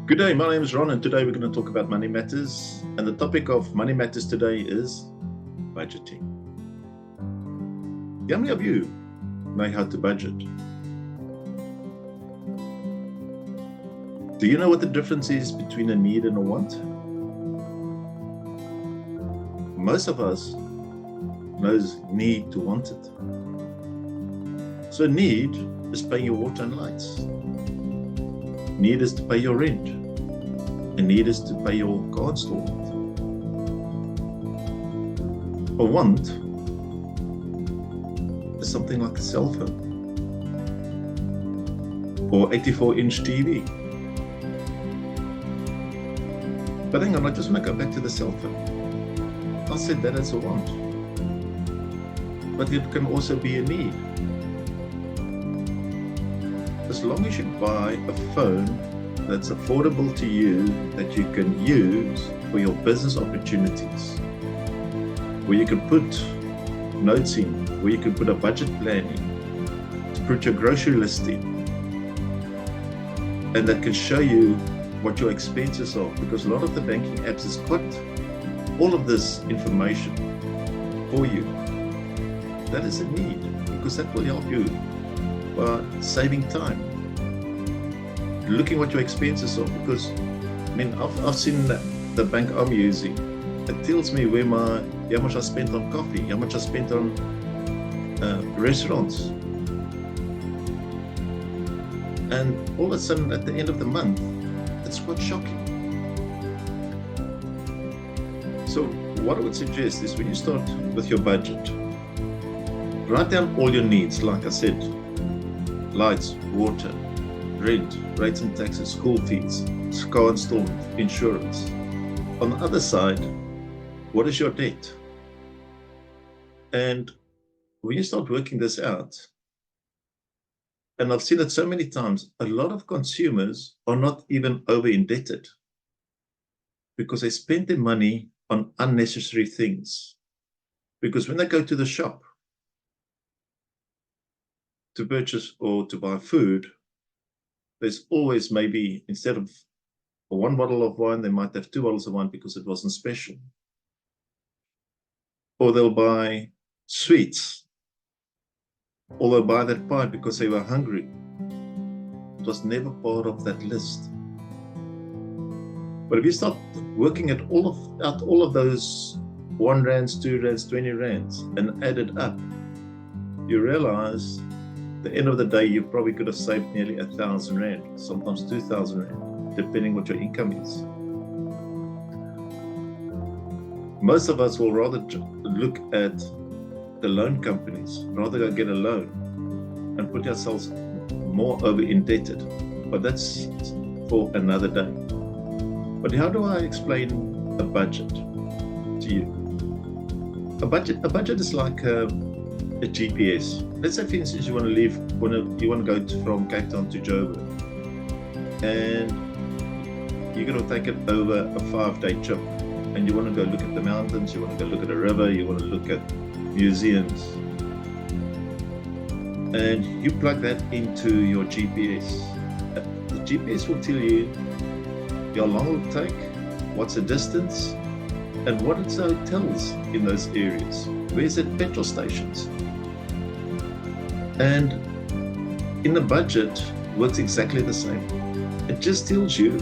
Good day, my name is Ron, and today we're going to talk about money matters. And the topic of money matters today is budgeting. How many of you know how to budget? Do you know what the difference is between a need and a want? Most of us knows need to want it. So need is paying your water and lights. Need is to pay your rent. And need is to pay your car installment. A want is something like a cell phone or 84-inch TV. But hang on, I just want to go back to the cell phone. I said that as a want, but it can also be a need. As long as you buy a phone that's affordable to you, that you can use for your business opportunities, where you can put notes in, where you can put a budget plan in, to put your grocery list in, and that can show you what your expenses are, because a lot of the banking apps has got all of this information for you. That is a need, because that will help you by saving time, looking what your expenses are. Because I mean, I've seen the bank I'm using, it tells me how much I spent on coffee, how much I spent on restaurants, and all of a sudden at the end of the month, it's quite shocking. So what I would suggest is, when you start with your budget, write down all your needs, like I said: lights, water, rent, rates and taxes, school fees, car installment, insurance. On the other side, what is your debt? And when you start working this out, and I've seen it so many times, a lot of consumers are not even over indebted because they spend their money on unnecessary things. Because when they go to the shop to purchase or to buy food, there's always, maybe instead of one bottle of wine, they might have 2 bottles of wine because it wasn't special. Or they'll buy sweets, or they'll buy that pie because they were hungry. It was never part of that list. But if you start working at all of those 1 rand, 2 rands, 20 rands, and add it up, you realize at the end of the day, you probably could have saved nearly 1,000 rand, sometimes 2,000 rand, depending what your income is. Most of us will rather look at the loan companies, rather go get a loan and put ourselves more over indebted. But that's for another day. But how do I explain a budget to you? A budget is like a GPS. Let's say, for instance, you want to go from Cape Town to Joburg, and you're going to take it over a 5-day trip, and you want to go look at the mountains, you want to go look at a river, you want to look at museums, and you plug that into your GPS. The GPS will tell you how long it will take, what's the distance, and what it's hotels in those areas. Where's it petrol stations? And in the budget, works exactly the same. It just tells you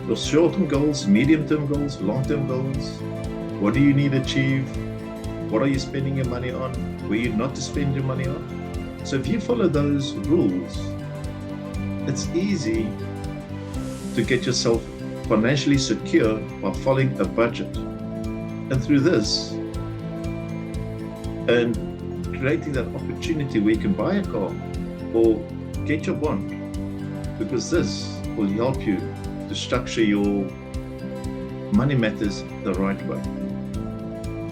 your short-term goals, medium-term goals, long-term goals. What do you need to achieve? What are you spending your money on? Where you not to spend your money on? So if you follow those rules, it's easy to get yourself financially secure by following a budget. And through this, and creating that opportunity where you can buy a car or get your bond, because this will help you to structure your money matters the right way.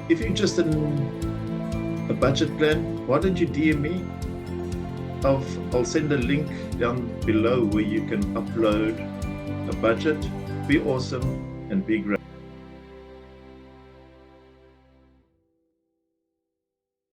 If you're interested in a budget plan, why don't you DM me? I'll send a link down below where you can upload a budget. Be awesome and be great.